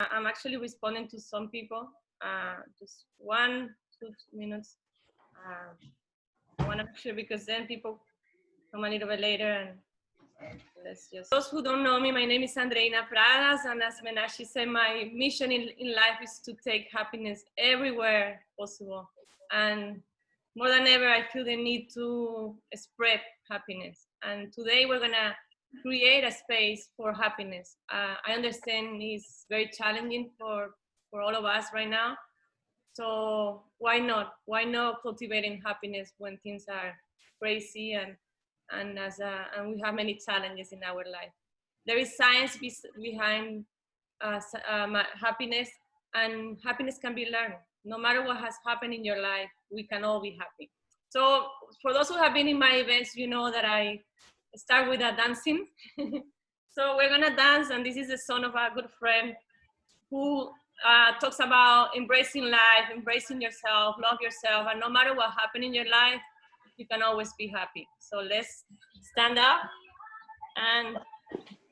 I'm actually responding to some people. Just 1-2 minutes. I want to make sure because then people come a little bit later and let's just. Those who don't know me, my name is Andreina Pradas, and as Menashi said, my mission in life is to take happiness everywhere possible. And more than ever, I feel the need to spread happiness. And today we're gonna create a space for happiness. I understand it's very challenging for all of us right now. So why not? Why not cultivating happiness when things are crazy and we have many challenges in our life? There is science behind happiness, and happiness can be learned. No matter what has happened in your life, we can all be happy. So for those who have been in my events, you know that I start with a dancing. So we're gonna dance, and this is the son of a good friend who talks about embracing life, embracing yourself, love yourself, and no matter what happened in your life, you can always be happy. So let's stand up and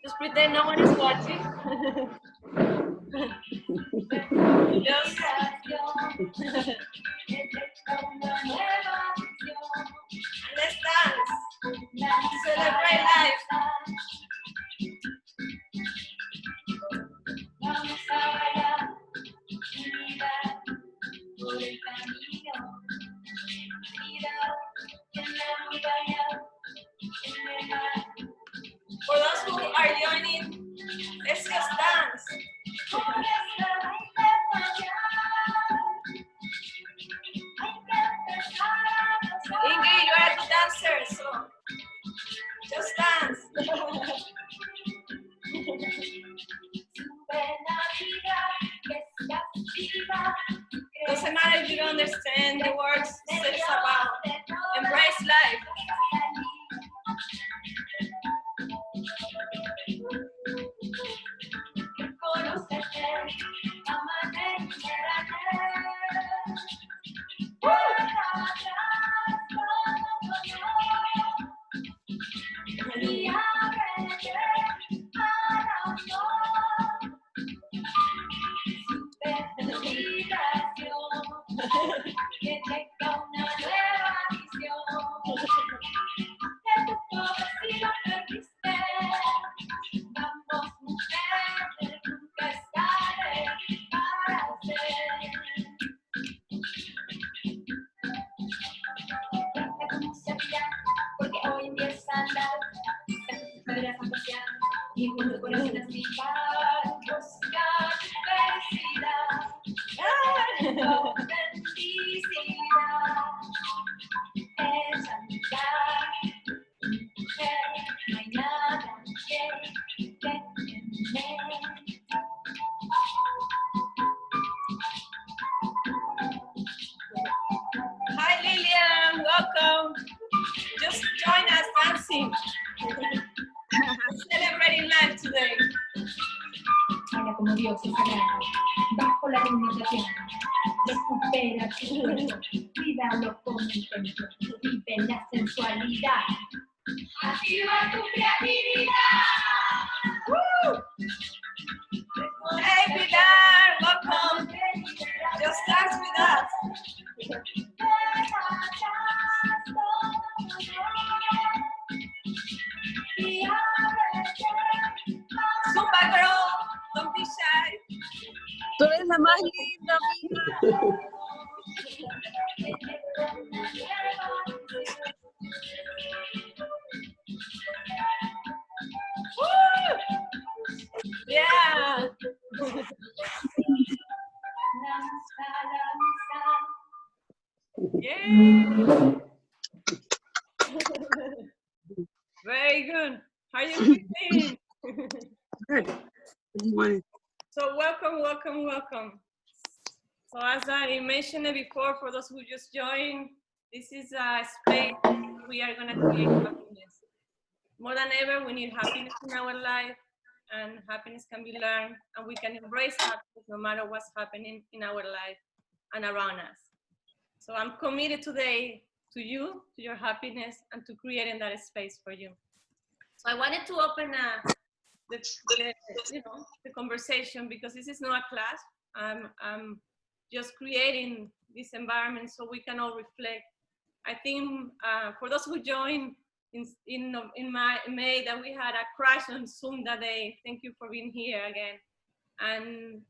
just pretend no one is watching. Just let's dance. Celebrate life. Vamos a bailar, unidad por el camino. Mira, en la montaña, en el mar. For those who are joining, let's just dance. Ingrid, you are a good dancer, so just dance. Doesn't matter if you don't understand the words, it's about embrace life. Y junto con corazón así va buscar felicidad, felicidad, es amigar, no hay nada que temer. Hi Lillian, welcome. Just join us dancing. Celebrating life today. Baila como Dios es sagrado, bajo la luna tatiana, recupera tu cuerpo, cuídalo con el templo, vive la sensualidad, activa tu creatividad. Woo! Hey Pilar, welcome. Just dance with us. Zumba girl, don't be shy. Tú eres la más linda, amiga. Yeah. Yeah. Very good. How are you feeling? Good. So welcome, welcome, welcome. So as I mentioned before, for those who just joined, this is a space we are going to create happiness. More than ever, we need happiness in our life, and happiness can be learned, and we can embrace happiness no matter what's happening in our life and around us. So I'm committed today to you, to your happiness, and to creating that space for you. So I wanted to open the you know, the conversation, because this is not a class. I'm just creating this environment so we can all reflect. I think for those who joined in May, that we had a crash on Zoom that day. Thank you for being here again. And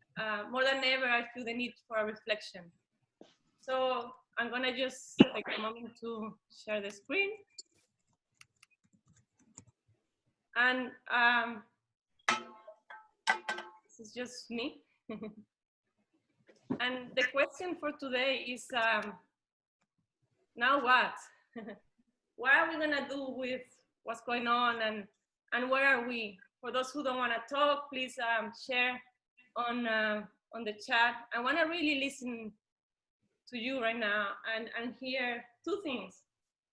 more than ever, I feel the need for a reflection. So I'm gonna just take a moment to share the screen. And this is just me. And the question for today is, now what? What are we gonna do with what's going on, and where are we? For those who don't wanna talk, please share on the chat. I wanna really listen to you right now and hear two things.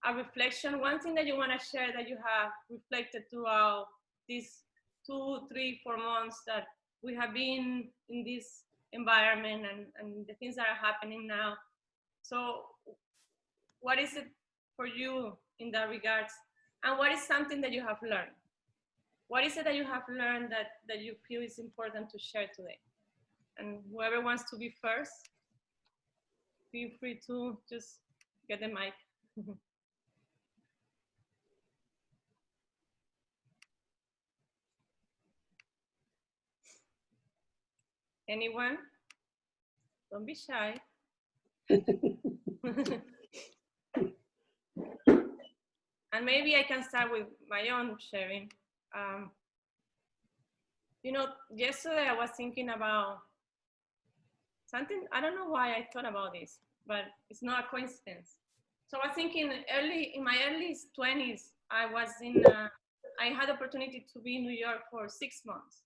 A reflection, one thing that you wanna share that you have reflected throughout these 2, 3, 4 months that we have been in this environment, and the things that are happening now. So what is it for you in that regards? And what is something that you have learned? What is it that you have learned that you feel is important to share today? And whoever wants to be first, feel free to just get the mic. Anyone? Don't be shy. And maybe I can start with my own sharing. You know, yesterday I was thinking about something. I don't know why I thought about this, but it's not a coincidence. So I was thinking in my early 20s, I had the opportunity to be in New York for 6 months.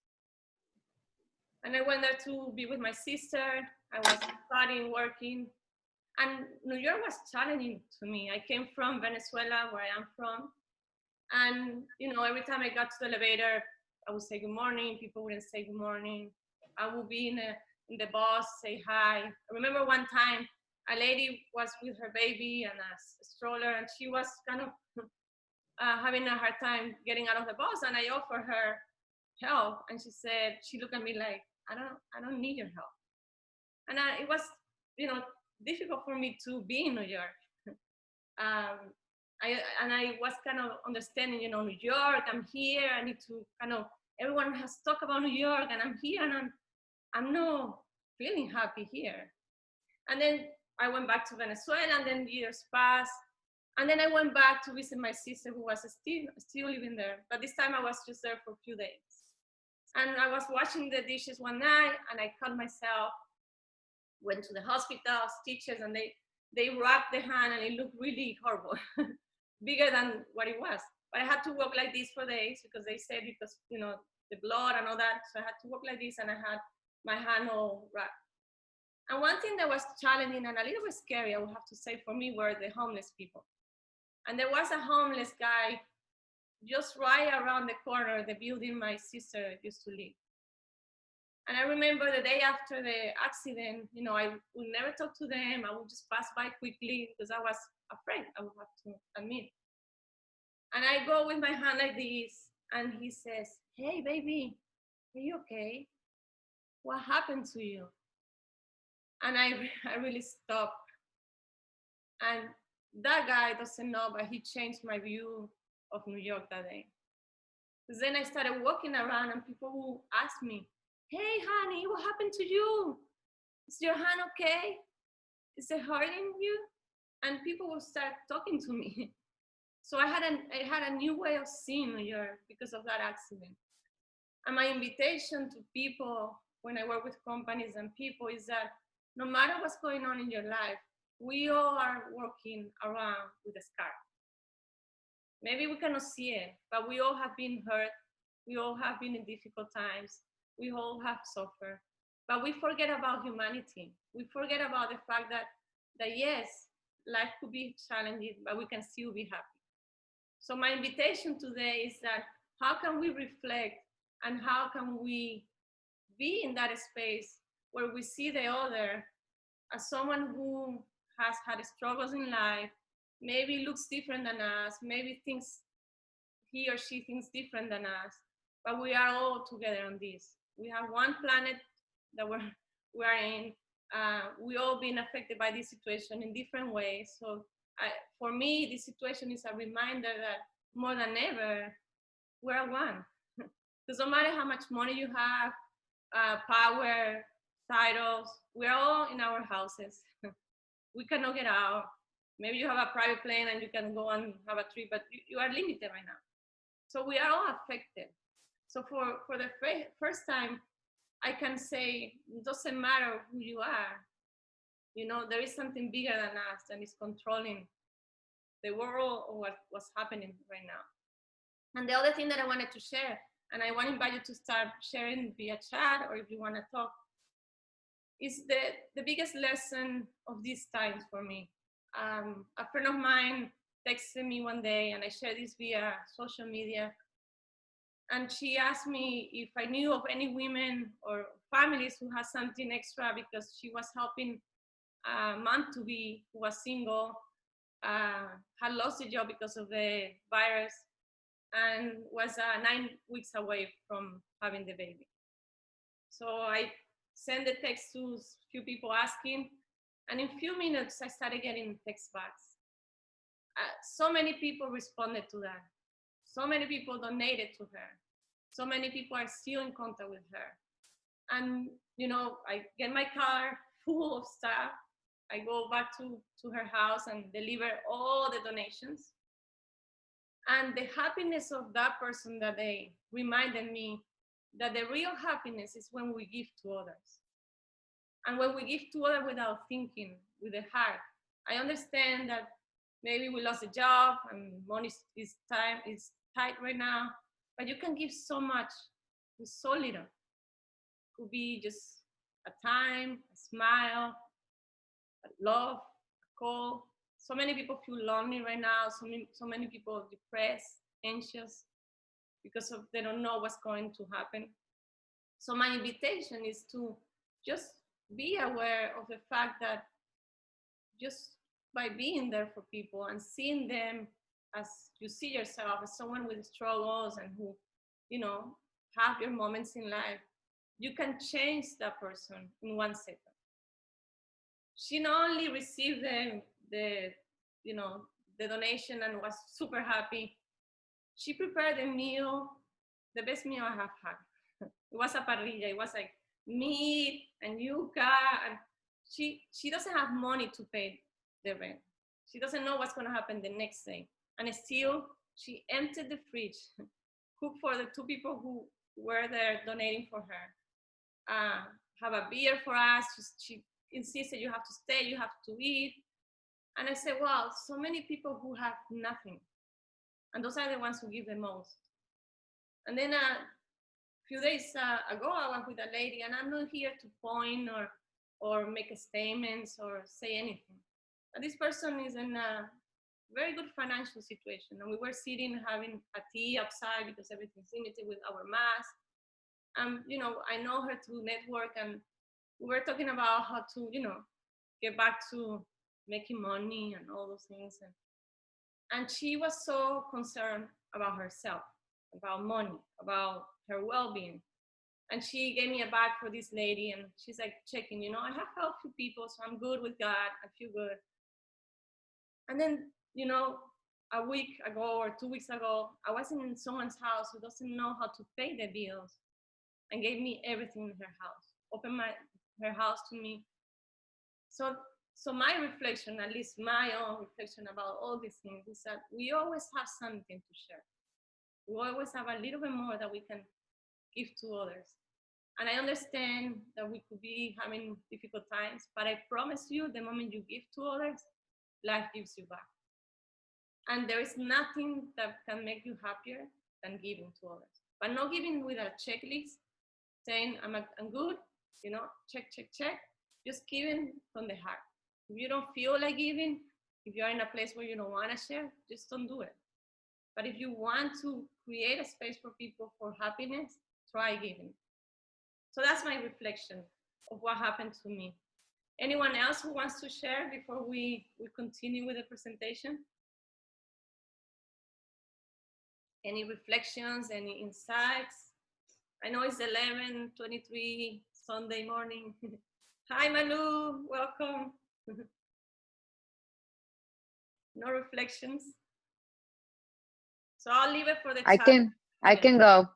And I went there to be with my sister. I was studying, working, and New York was challenging to me. I came from Venezuela, where I am from. And, you know, every time I got to the elevator, I would say good morning. People wouldn't say good morning. I would be in the bus, say hi. I remember one time a lady was with her baby and a stroller, and she was kind of having a hard time getting out of the bus. And I offered her help, and she looked at me like, I don't need your help. And it was, you know, difficult for me to be in New York. I was kind of understanding, you know, New York, I'm here, I need to kind of, everyone has talked about New York, and I'm here, and I'm not feeling happy here. And then I went back to Venezuela, and then years passed. And then I went back to visit my sister, who was still living there. But this time I was just there for a few days. And I was washing the dishes one night, and I cut myself, went to the hospital, stitches, and they wrapped the hand, and it looked really horrible, bigger than what it was. But I had to walk like this for days, because they said, because, you know, the blood and all that. So I had to walk like this, and I had my hand all wrapped. And one thing that was challenging and a little bit scary, I would have to say, for me, were the homeless people. And there was a homeless guy just right around the corner, the building my sister used to live. And I remember the day after the accident, you know, I would never talk to them. I would just pass by quickly because I was afraid, I would have to admit. And I go with my hand like this, and he says, "Hey, baby, are you okay? What happened to you?" And I really stopped. And that guy doesn't know, but he changed my view of New York that day. Because then I started walking around, and people would ask me, "Hey, honey, what happened to you? Is your hand okay? Is it hurting you?" And people would start talking to me. So I had a new way of seeing New York because of that accident. And my invitation to people when I work with companies and people is that no matter what's going on in your life, we all are walking around with a scar. Maybe we cannot see it, but we all have been hurt. We all have been in difficult times. We all have suffered. But we forget about humanity. We forget about the fact that yes, life could be challenging, but we can still be happy. So my invitation today is that how can we reflect, and how can we be in that space where we see the other as someone who has had struggles in life, maybe looks different than us, maybe thinks he or she thinks different than us, but we are all together on this. We have one planet that we are in. We all been affected by this situation in different ways. So for me, this situation is a reminder that more than ever, we're one. Because no matter how much money you have, power, titles, we're all in our houses. We cannot get out. Maybe you have a private plane and you can go and have a trip, but you are limited right now. So we are all affected. So for the first time, I can say, it doesn't matter who you are. You know, there is something bigger than us that is controlling the world or what's happening right now. And the other thing that I wanted to share, and I want to invite you to start sharing via chat or if you want to talk, is the biggest lesson of these times for me. A friend of mine texted me one day, and I shared this via social media. And she asked me if I knew of any women or families who had something extra because she was helping a mom-to-be who was single, had lost a job because of the virus, and was 9 weeks away from having the baby. So I sent the text to a few people asking, and in a few minutes, I started getting text backs. So many people responded to that. So many people donated to her. So many people are still in contact with her. And, you know, I get my car full of stuff. I go back to her house and deliver all the donations. And the happiness of that person that day reminded me that the real happiness is when we give to others. And when we give to others without thinking, with the heart. I understand that maybe we lost a job and money is tight right now, but you can give so much with so little. It could be just a time, a smile, a love, a call. So many people feel lonely right now. So many people are depressed, anxious, because they don't know what's going to happen. So my invitation is to just be aware of the fact that just by being there for people and seeing them as you see yourself as someone with struggles and who, you know, have your moments in life, you can change that person in 1 second. She not only received the donation and was super happy, she prepared a meal, the best meal I have had. It was a parrilla. It was like meat and yuca, and she doesn't have money to pay the rent. She doesn't know what's going to happen the next day, and still she emptied the fridge, cooked for the 2 people who were there donating for her, have a beer for us. She insisted, you have to stay, you have to eat. And I said, wow, so many people who have nothing, and those are the ones who give the most. And then a few days ago, I was with a lady, and I'm not here to point or make statements or say anything. But this person is in a very good financial situation, and we were sitting having a tea outside because everything's limited with our mask. You know, I know her through network, and we were talking about how to, you know, get back to making money and all those things. And she was so concerned about herself, about money, about her well-being. And she gave me a bag for this lady, and she's like checking, you know, I have helped few people, so I'm good with God, I feel good. And then, you know, a week ago or 2 weeks ago, I was in someone's house who doesn't know how to pay the bills and gave me everything in her house, opened her house to me. So my reflection, at least my own reflection about all these things, is that we always have something to share. We always have a little bit more that we can give to others. And I understand that we could be having difficult times, but I promise you, the moment you give to others, life gives you back. And there is nothing that can make you happier than giving to others. But not giving with a checklist, saying, I'm good, you know, check. Just giving from the heart. If you don't feel like giving, if you're in a place where you don't want to share, just don't do it. But if you want to create a space for people for happiness, try giving. So that's my reflection of what happened to me. Anyone else who wants to share before we continue with the presentation? Any reflections, any insights? I know it's 11:23 Sunday morning. Hi, Manu. Welcome. No reflections. So I'll leave it for the I chat. can go.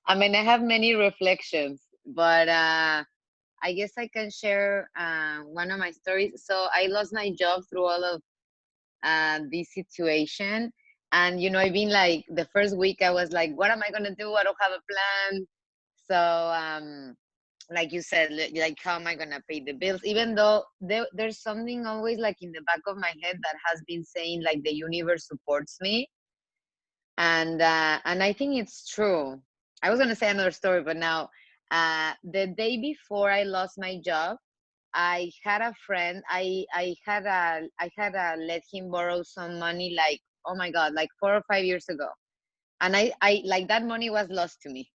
I mean, I have many reflections, but I guess I can share one of my stories. So I lost my job through all of this situation. And, I've been like, the first week I was like, what am I going to do? I don't have a plan. So, like you said, like, how am I going to pay the bills? Even though there's something always like in the back of my head that has been saying like the universe supports me. And I think it's true. I was gonna say another story, but now, the day before I lost my job, I had a friend. I had let him borrow some money, like, oh my god, like 4 or 5 years ago, and I like that money was lost to me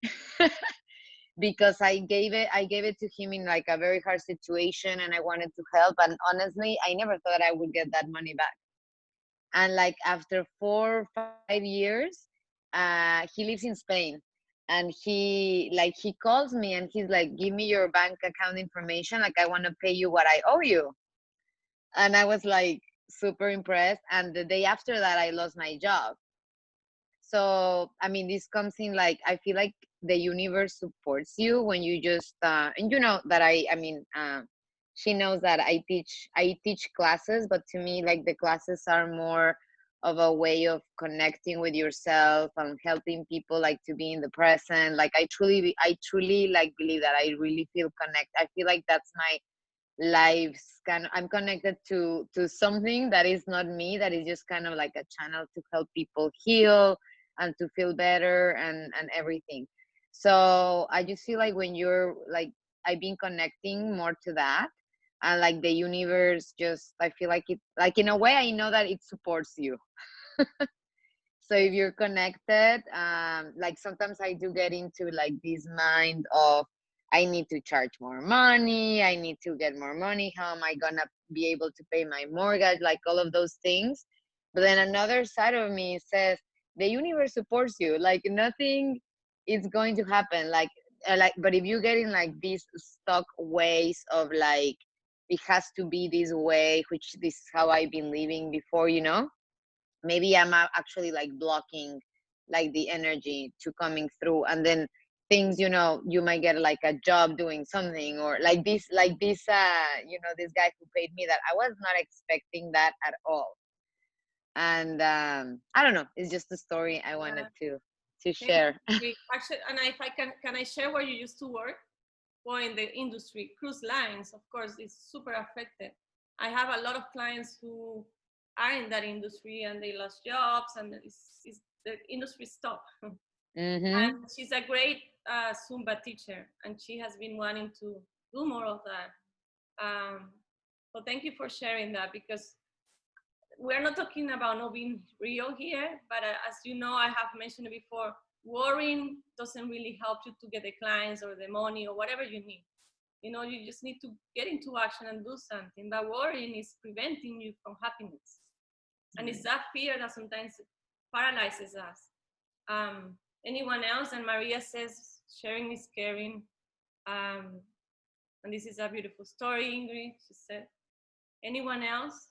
because I gave it to him in like a very hard situation, and I wanted to help. And honestly, I never thought I would get that money back. And like after 4 or 5 years, he lives in Spain, and he calls me and he's like, give me your bank account information, like I want to pay you what I owe you. And I was like super impressed, and the day after that I lost my job. So I mean, this comes in, like, I feel like the universe supports you when you just and you know that she knows that I teach classes, but to me, like, the classes are more of a way of connecting with yourself and helping people, like, to be in the present. Like, I truly like believe that I really feel connect. I feel like that's my life's I'm connected to something that is not me, that is just kind of like a channel to help people heal and to feel better and everything. So I just feel like when you're like, I've been connecting more to that, and like the universe, just, I feel like it, like, in a way, I know that it supports you. So if you're connected, like, sometimes I do get into like this mind of, I need to charge more money, I need to get more money, how am I gonna be able to pay my mortgage, like all of those things. But then another side of me says, the universe supports you, like nothing is going to happen, like, but if you get in like these stuck ways of like, it has to be this way, which this is how I've been living before, maybe I'm actually like blocking like the energy to coming through. And then things, you might get like a job doing something, or this guy who paid me that I was not expecting that at all. And I don't know, it's just a story I wanted to Thank you. share. Actually, and if I can I share where you used to work? Well, in the industry, cruise lines, of course, is super affected. I have a lot of clients who are in that industry and they lost jobs, and the industry stopped. Mm-hmm. And she's a great Zumba teacher, and she has been wanting to do more of that. So thank you for sharing that, because we're not talking about not being real here, but as you know, I have mentioned it before, worrying doesn't really help you to get the clients or the money or whatever you need. You just need to get into action and do something. But worrying is preventing you from happiness. And it's that fear that sometimes paralyzes us. Anyone else? And Maria says, sharing is caring. And this is a beautiful story, Ingrid, she said. Anyone else?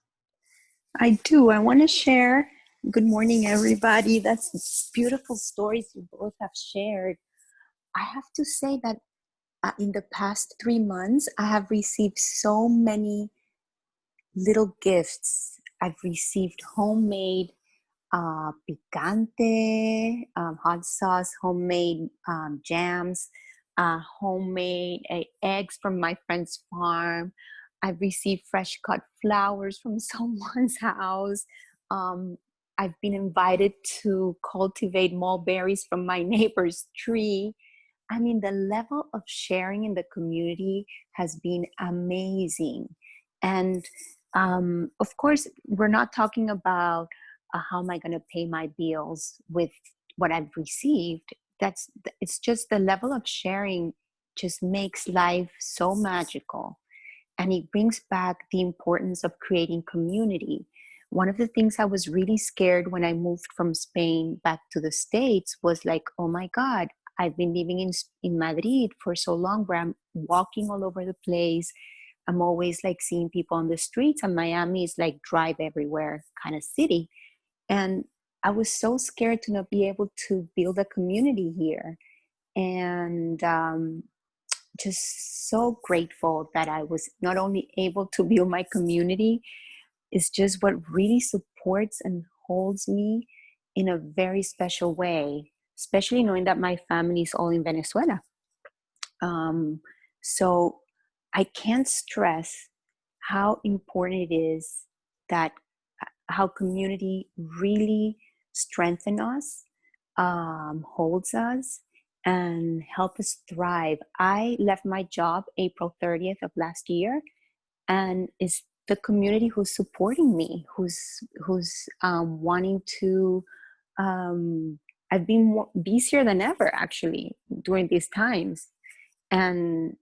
I do. I want to share. Good morning, everybody. That's beautiful stories you both have shared. I have to say that in the past 3 months, I have received so many little gifts. I've received homemade picante, hot sauce, homemade jams, homemade eggs from my friend's farm. I've received fresh cut flowers from someone's house. Um, I've been invited to cultivate mulberries from my neighbor's tree. I mean, the level of sharing in the community has been amazing. And of course, we're not talking about how am I going to pay my bills with what I've received. It's just the level of sharing just makes life so magical. And it brings back the importance of creating community. one of the things I was really scared when I moved from Spain back to the States was like, oh my God, I've been living in Madrid for so long where I'm walking all over the place. I'm always like seeing people on the streets, and Miami is like drive everywhere kind of city. And I was so scared to not be able to build a community here. And just so grateful that I was not only able to build my community, it's just what really supports and holds me in a very special way, especially knowing that my family is all in Venezuela. So I can't stress how important it is that how community really strengthens us, holds us, and help us thrive. I left my job April 30th of last year, and it's the community who's supporting me, who's wanting to. I've been more busier than ever actually during these times, and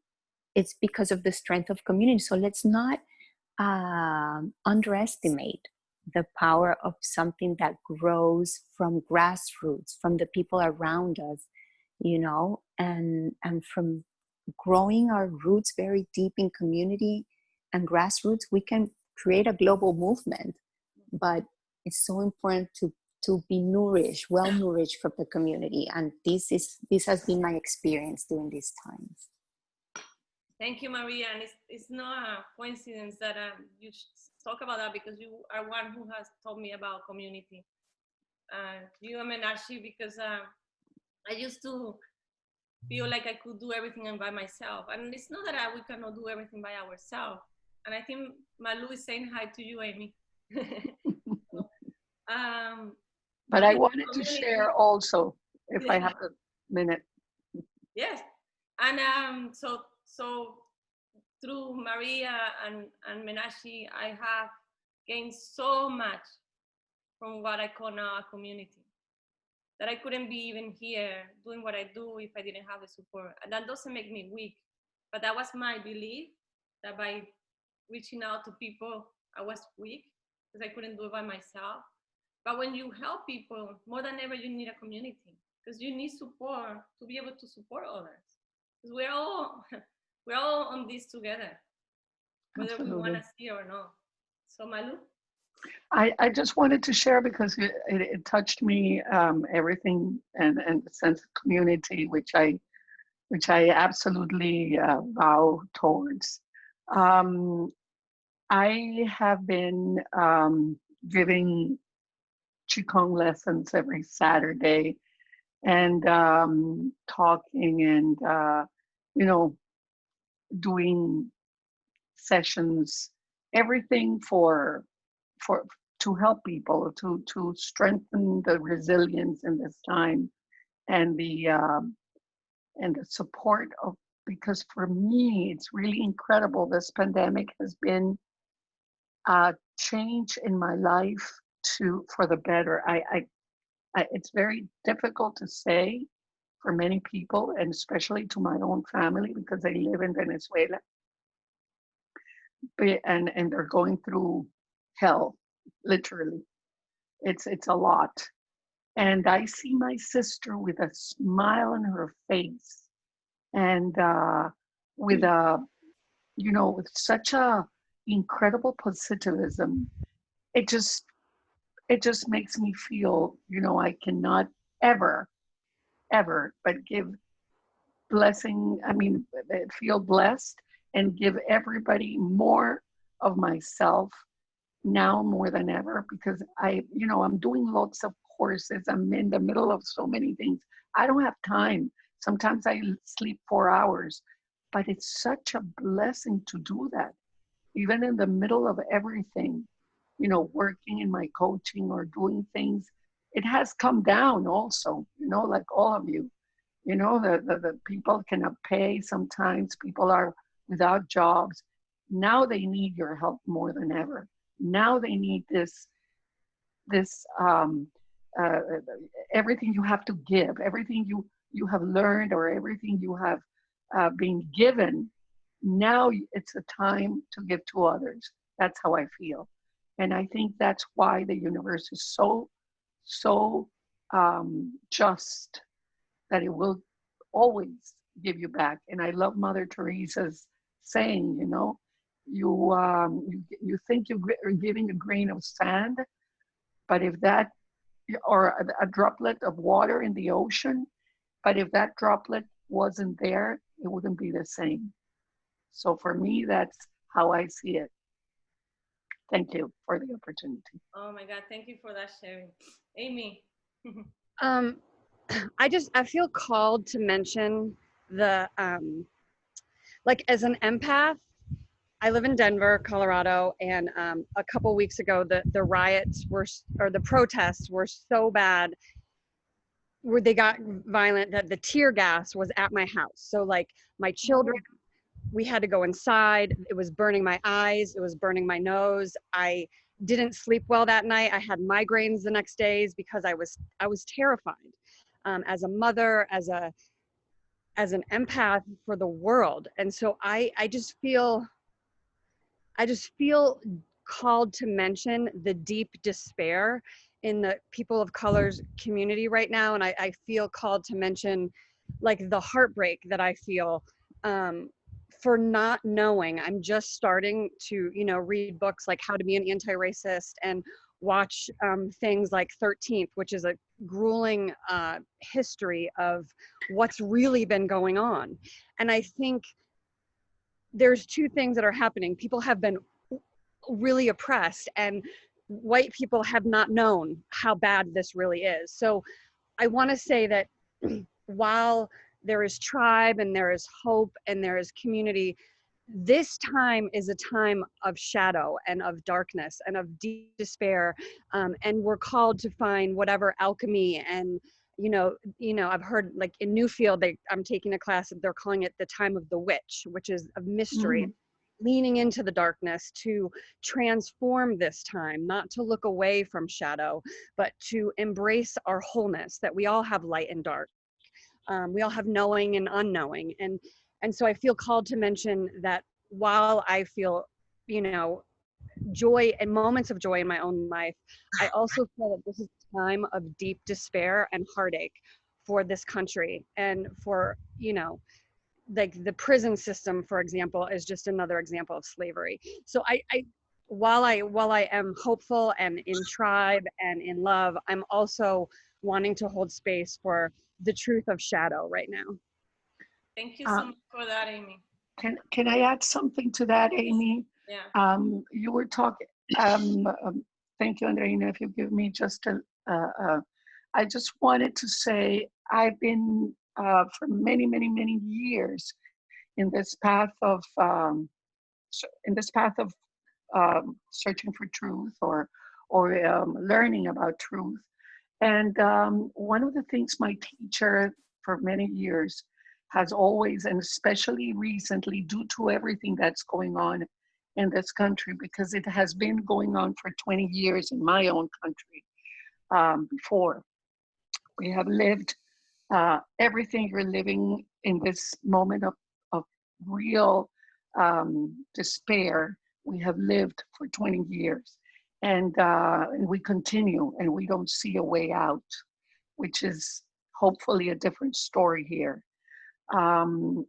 it's because of the strength of community. So let's not underestimate the power of something that grows from grassroots, from the people around us, you know, and from growing our roots very deep in community and grassroots, we can create a global movement. But it's so important to be nourished, well nourished from the community, and this has been my experience during these times. Thank you, Maria. And it's not a coincidence that you talk about that, because you are one who has told me about community. You and Menashi, because I used to feel like I could do everything by myself. And it's not that we cannot do everything by ourselves. And I think Malu is saying hi to you, Amy. But I wanted to share also, if I have a minute. Yes. And so through Maria and Menashi, I have gained so much from what I call now a community, that I couldn't be even here doing what I do if I didn't have the support. And that doesn't make me weak, but that was my belief, that by reaching out to people, I was weak because I couldn't do it by myself. But when you help people, more than ever, you need a community, because you need support to be able to support others. Because we're all on this together, whether Absolutely. we want to see it or not. So Malu? I just wanted to share because it touched me, everything and the sense of community, which I absolutely vow towards. I have been giving Qigong lessons every Saturday, and talking and doing sessions, everything for to help people to strengthen the resilience in this time, and the support of, because for me it's really incredible. This pandemic has been a change in my life for the better. I it's very difficult to say for many people, and especially to my own family, because they live in Venezuela, and they're going through hell, literally. It's a lot. And I see my sister with a smile on her face, and with with such a incredible positivism. It just makes me feel, I cannot ever but give blessing. I mean, feel blessed and give everybody more of myself now more than ever, because I'm doing lots of courses. I'm in the middle of so many things. I don't have time. Sometimes I sleep 4 hours, but it's such a blessing to do that, even in the middle of everything, working in my coaching or doing things. It has come down also, like all of you. The people cannot pay. Sometimes people are without jobs. Now they need your help more than ever. Now they need this uh, everything you have to give, everything you have learned, or everything you have been given. Now it's a time to give to others. That's how I feel. And I think that's why the universe is so just, that it will always give you back. And I love Mother Teresa's saying, you know, you think you're giving a grain of sand, but if that, or a droplet of water in the ocean, but if that droplet wasn't there, it wouldn't be the same. So for me, that's how I see it. Thank you for the opportunity. Oh my God, thank you for that sharing. Amy. Um, I feel called to mention the like as an empath. I live in Denver, Colorado, and a couple weeks ago, the riots were, or the protests were so bad, where they got violent, that the tear gas was at my house. So like my children, we had to go inside. It was burning my eyes. It was burning my nose. I didn't sleep well that night. I had migraines the next days because I was terrified. As a mother, as an empath for the world, and so I just feel called to mention the deep despair in the people of color's community right now. And I feel called to mention like the heartbreak that I feel for not knowing. I'm just starting to, read books like How to Be an Anti-Racist and watch things like 13th, which is a grueling history of what's really been going on. And I think there's two things that are happening. People have been really oppressed, and white people have not known how bad this really is. So I want to say that while there is tribe and there is hope and there is community, this time is a time of shadow and of darkness and of deep despair, and we're called to find whatever alchemy. And I've heard like in Newfield, I'm taking a class, they're calling it the time of the witch, which is of mystery, leaning into the darkness to transform this time, not to look away from shadow, but to embrace our wholeness, that we all have light and dark. We all have knowing and unknowing. And so I feel called to mention that while I feel, joy and moments of joy in my own life, I also feel that this is a time of deep despair and heartache for this country, and for, like the prison system, for example, is just another example of slavery. So while I am hopeful and in tribe and in love, I'm also wanting to hold space for the truth of shadow right now. Thank you so much for that, Amy. Can I add something to that, Amy? Yeah. You were talking. Thank you, Andreina. If you give me just I just wanted to say I've been for many, many, many years in this path of searching for truth, or learning about truth. And one of the things my teacher for many years has always, and especially recently, due to everything that's going on in this country, because it has been going on for 20 years in my own country before. We have lived everything you're living in this moment of real despair. We have lived for 20 years, and we continue, and we don't see a way out, which is hopefully a different story here. And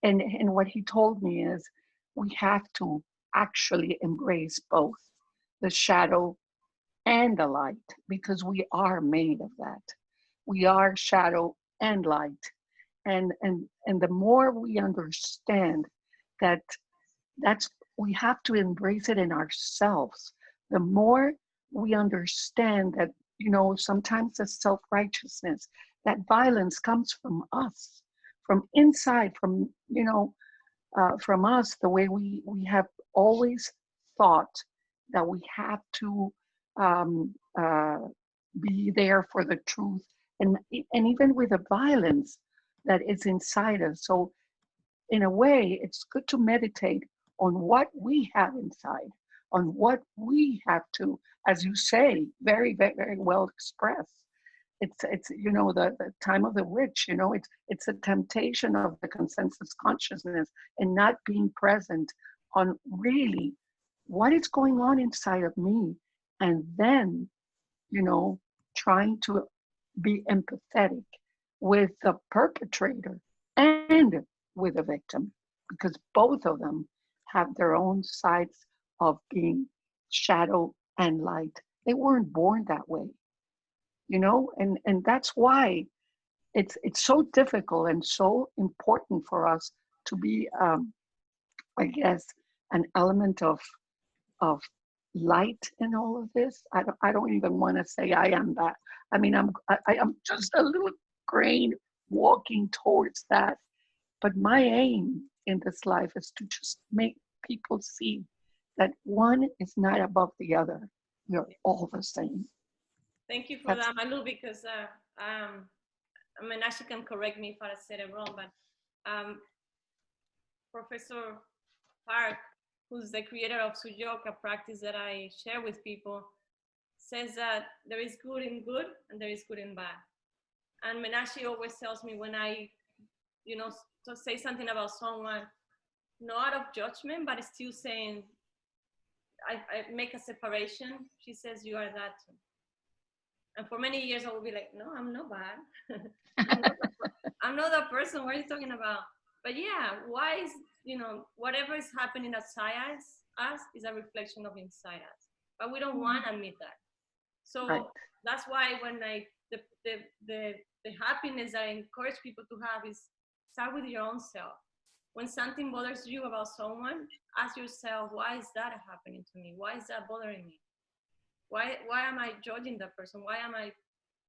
what he told me is we have to actually embrace both the shadow and the light, because we are made of that. We are shadow and light. And the more we understand that we have to embrace it in ourselves, the more we understand that, sometimes the self-righteousness, that violence comes from us, from inside, from us, the way we have always thought that we have to be there for the truth, and even with the violence that is inside us. So in a way, it's good to meditate on what we have inside, on what we have to, as you say, very, very, very well expressed. It's the time of the witch, it's a temptation of the consensus consciousness, and not being present on really what is going on inside of me, and then, you know, trying to be empathetic with the perpetrator and with the victim, because both of them have their own sides of being shadow and light. They weren't born that way, you know, and that's why it's so difficult and so important for us to be, I guess, an element of light in all of this. I don't even want to say I am that. I mean, I am just a little grain walking towards that. But my aim in this life is to just make people see that one is not above the other. We're all the same. Thank you for That's that, Malu, because I mean, Ashley can correct me if I said it wrong, but Professor Park, who's the creator of Sujoka practice that I share with people, says that there is good in good and there is good in bad. And Menashi always tells me when I, you know, to say something about someone, not out of judgment, but still saying, I make a separation. She says, you are that too. And for many years, I will be like, no, I'm not bad. I'm not that person. What are you talking about? But yeah, why is, you know, whatever is happening outside us is a reflection of inside us. But we don't want to admit that. So right. that's why when the happiness that I encourage people to have is start with your own self. When something bothers you about someone, ask yourself, why is that happening to me? Why is that bothering me? Why am I judging that person? Why am I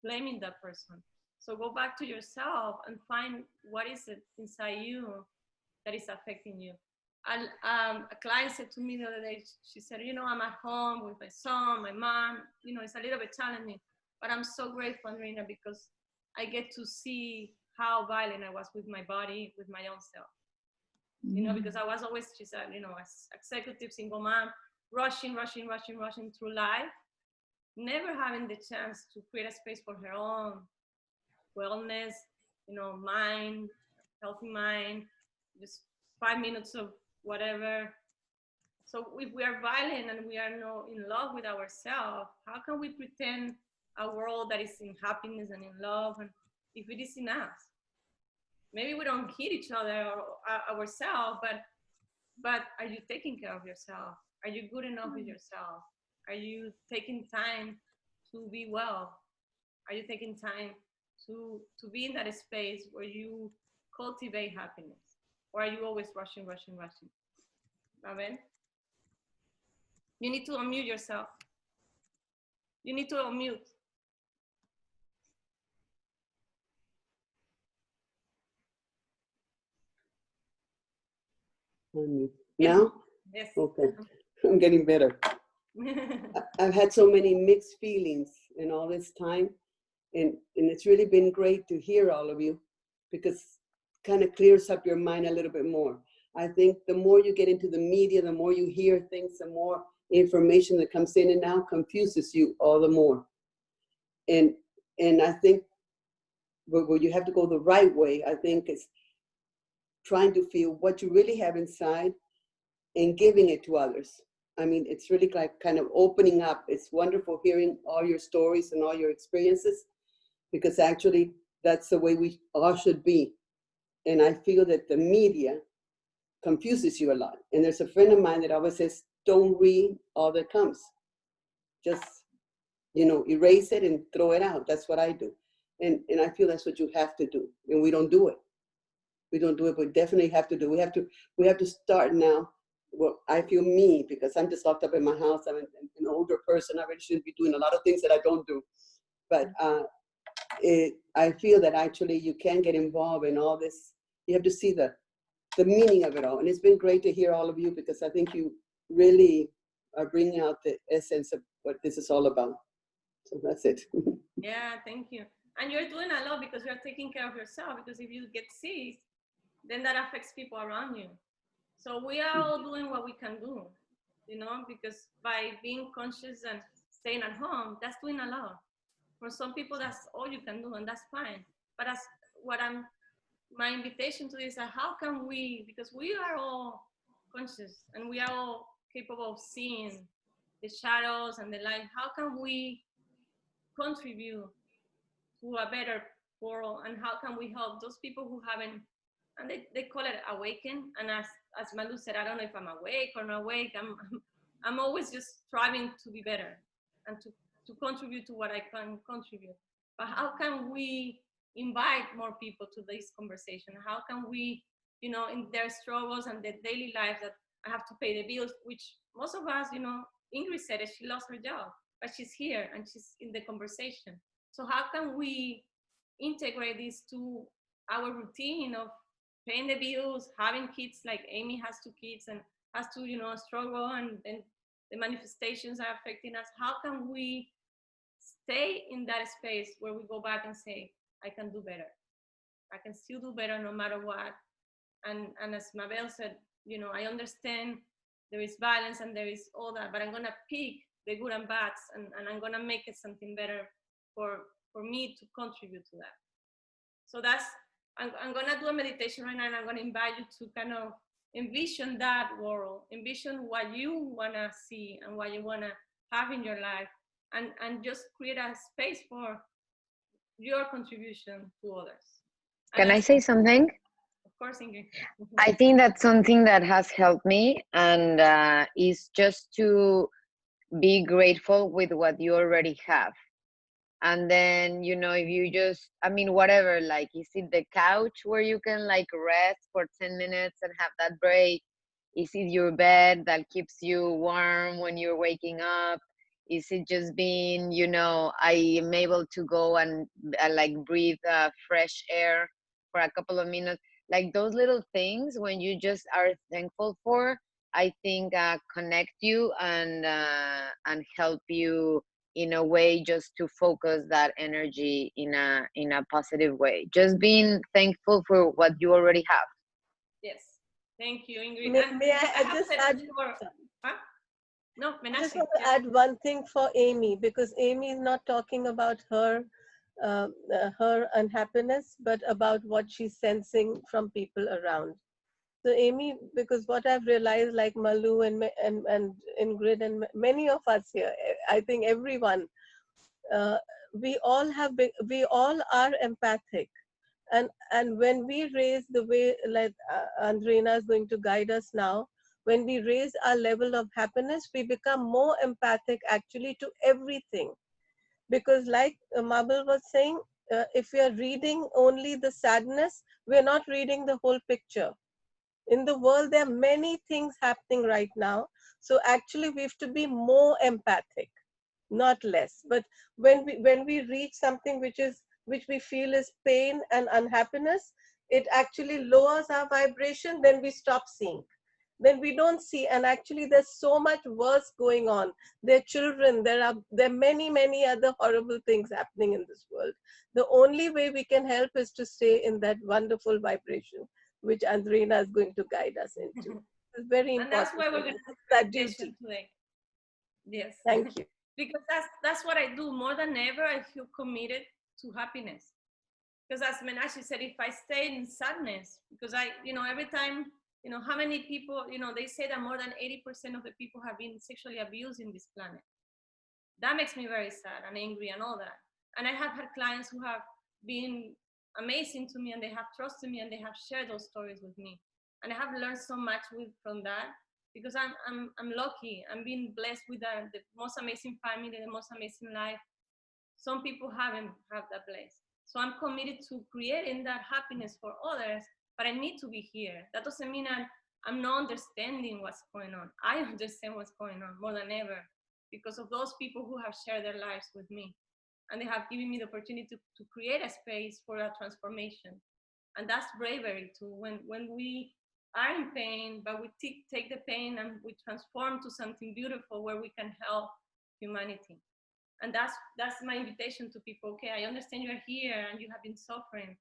blaming that person? So go back to yourself and find what is it inside you that is affecting you. A client said to me the other day, she said, you know, I'm at home with my son, my mom, you know, it's a little bit challenging, but I'm so grateful, Andreina, because I get to see how violent I was with my body, with my own self. You know, because I was always, she said, you know, as executive single mom, rushing through life, never having the chance to create a space for her own wellness, you know, mind, healthy mind, just 5 minutes of whatever. So if we are violent and we are not in love with ourselves, how can we pretend a world that is in happiness and in love, and if it is in us? Maybe we don't hit each other or ourselves, but are you taking care of yourself? Are you good enough with yourself? Are you taking time to be well? Are you taking time to be in that space where you cultivate happiness? Or are you always rushing? Amen? You need to unmute yourself. You need to unmute. Now? Yes. Okay. I'm getting better. I've had so many mixed feelings in all this time, and it's really been great to hear all of you, because it kind of clears up your mind a little bit more. I think the more you get into the media, the more you hear things, the more information that comes in and out confuses you all the more. And I think where you have to go the right way, I think, is trying to feel what you really have inside and giving it to others. I mean, it's really like kind of opening up. It's wonderful hearing all your stories and all your experiences, because actually that's the way we all should be. And I feel that the media confuses you a lot. And there's a friend of mine that always says, don't read all that comes. Just, you know, erase it and throw it out. That's what I do. And I feel that's what you have to do. And we don't do it. We don't do it, but definitely have to do. We have to start now. Well, I feel me, because I'm just locked up in my house. I'm an older person. I really shouldn't be doing a lot of things that I don't do. But I feel that actually you can get involved in all this. You have to see the meaning of it all. And it's been great to hear all of you, because I think you really are bringing out the essence of what this is all about. So that's it. Yeah, thank you. And you're doing a lot because you're taking care of yourself, because if you get sick, then that affects people around you. So we are all doing what we can do, you know, because by being conscious and staying at home, that's doing a lot. For some people, that's all you can do, and that's fine. But as my invitation to this is how can we, because we are all conscious and we are all capable of seeing the shadows and the light, how can we contribute to a better world, and how can we help those people who haven't, and they call it awaken. And as Malu said, I don't know if I'm awake or not awake. I'm always just striving to be better and to contribute to what I can contribute. But how can we invite more people to this conversation? How can we, you know, in their struggles and their daily lives, that I have to pay the bills, which most of us, you know, Ingrid said it, she lost her job, but she's here and she's in the conversation. So how can we integrate this to our routine of paying the bills, having kids, like Amy has 2 kids and has to, you know, struggle, and then the manifestations are affecting us. How can we stay in that space where we go back and say, I can do better. I can still do better no matter what. And as Mabel said, you know, I understand there is violence and there is all that, but I'm gonna pick the good and bads, and I'm gonna make it something better for me to contribute to that. So that's, I'm gonna do a meditation right now, and I'm gonna invite you to kind of envision that world, envision what you wanna see and what you wanna have in your life, and just create a space for your contribution to others. Can I say something? Of course, Ingrid. I think that's something that has helped me, and is just to be grateful with what you already have. And then, you know, if you just, I mean, whatever, like, is it the couch where you can like rest for 10 minutes and have that break? Is it your bed that keeps you warm when you're waking up? Is it just being, you know, I am able to go and like breathe fresh air for a couple of minutes? Like those little things, when you just are thankful for, I think connect you and help you in a way just to focus that energy in a positive way. Just being thankful for what you already have. Yes, thank you, Ingrid. May I just add? Huh? No, I just Menashe, want to yes. add one thing for Amy, because Amy is not talking about her unhappiness, but about what she's sensing from people around. So Amy, because what I've realized, like Malu and Ingrid and many of us here, I think everyone, we all are empathic, and when we raise the way, like Andreina is going to guide us now, when we raise our level of happiness, we become more empathic actually to everything. Because like Mabel was saying, if we are reading only the sadness, we're not reading the whole picture. In the world, there are many things happening right now. So actually we have to be more empathic, not less. But when we reach something which we feel is pain and unhappiness, it actually lowers our vibration, then we stop seeing. Then we don't see, and actually there's so much worse going on. There are children, there are many other horrible things happening in this world. The only way we can help is to stay in that wonderful vibration, which Andreina is going to guide us into. It's very important. And that's why we're going to do that meditation duty. today. Yes. Thank you. Because that's what I do. More than ever, I feel committed to happiness. Because as Menashe said, if I stay in sadness, because every time, how many people, they say that more than 80% of the people have been sexually abused in this planet. That makes me very sad and angry and all that. And I have had clients who have been amazing to me, and they have trusted me, and they have shared those stories with me. And I have learned so much from that, because I'm lucky. I'm being blessed with the most amazing family, the most amazing life. Some people haven't had that blessed. So I'm committed to creating that happiness for others, but I need to be here. That doesn't mean I'm not understanding what's going on. I understand what's going on more than ever, because of those people who have shared their lives with me. And they have given me the opportunity to create a space for a transformation. And that's bravery too. When we are in pain, but we take the pain and we transform to something beautiful where we can help humanity. And that's my invitation to people. Okay, I understand you're here and you have been suffering.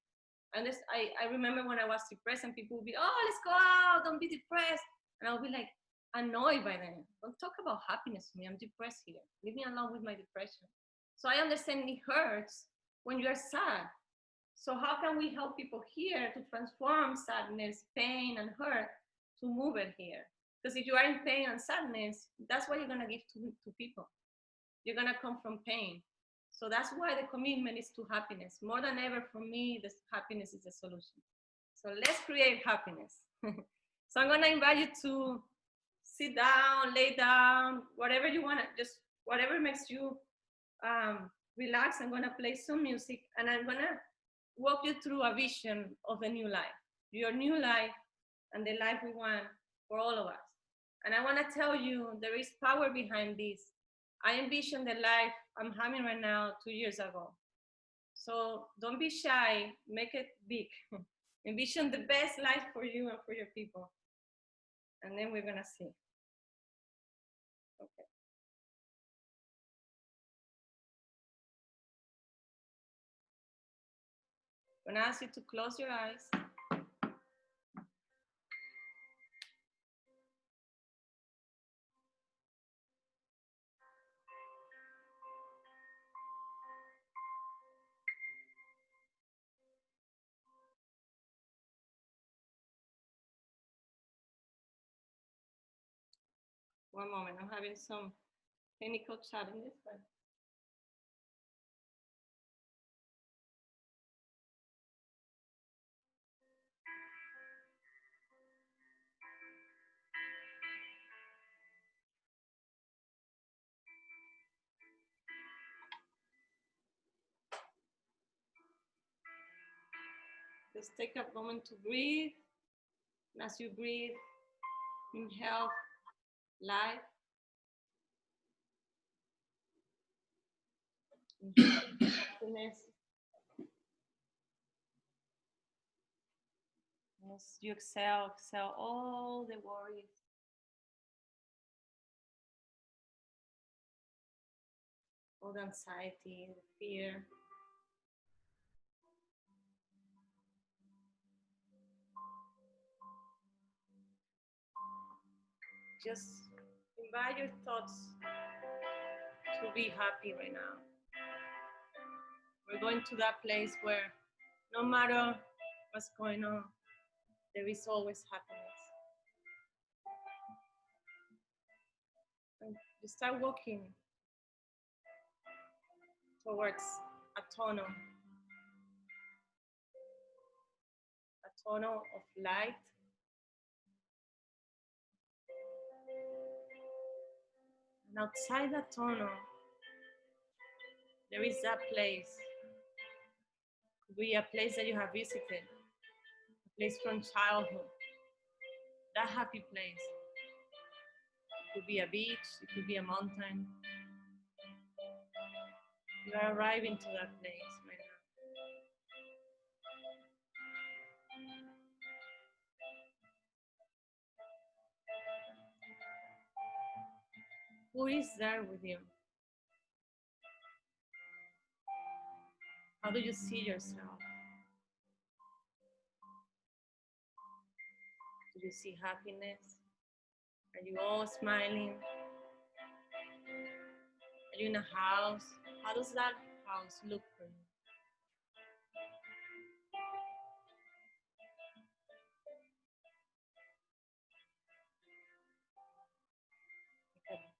And I remember when I was depressed, and people would be, oh, let's go out, don't be depressed. And I'll be like annoyed by them. Don't talk about happiness to me. I'm depressed here. Leave me alone with my depression. So I understand it hurts when you're sad. So how can we help people here to transform sadness, pain, and hurt to move it here? Because if you are in pain and sadness, that's what you're gonna give to people. You're gonna come from pain. So that's why the commitment is to happiness. More than ever, for me, this happiness is the solution. So let's create happiness. So I'm gonna invite you to sit down, lay down, whatever you want, just whatever makes you relax. I'm gonna play some music and I'm gonna walk you through a vision of a new life, your new life and the life we want for all of us. And I wanna tell you, there is power behind this. I envision the life I'm having right now 2 years ago. So don't be shy, make it big. Envision the best life for you and for your people. And then we're gonna see. Okay. I'm gonna ask you to close your eyes. One moment, I'm having some technical challenges, but just take a moment to breathe. And as you breathe, inhale life. Inhale happiness. As you exhale, exhale all the worries. All the anxiety, the fear. Just invite your thoughts to be happy right now. We're going to that place where no matter what's going on, there is always happiness. And you start walking towards a tunnel of light. And outside that tunnel, there is that place. Could be a place that you have visited, a place from childhood, that happy place. It could be a beach, it could be a mountain. You are arriving to that place right now. Who is there with you? How do you see yourself? Do you see happiness? Are you all smiling? Are you in a house? How does that house look for you?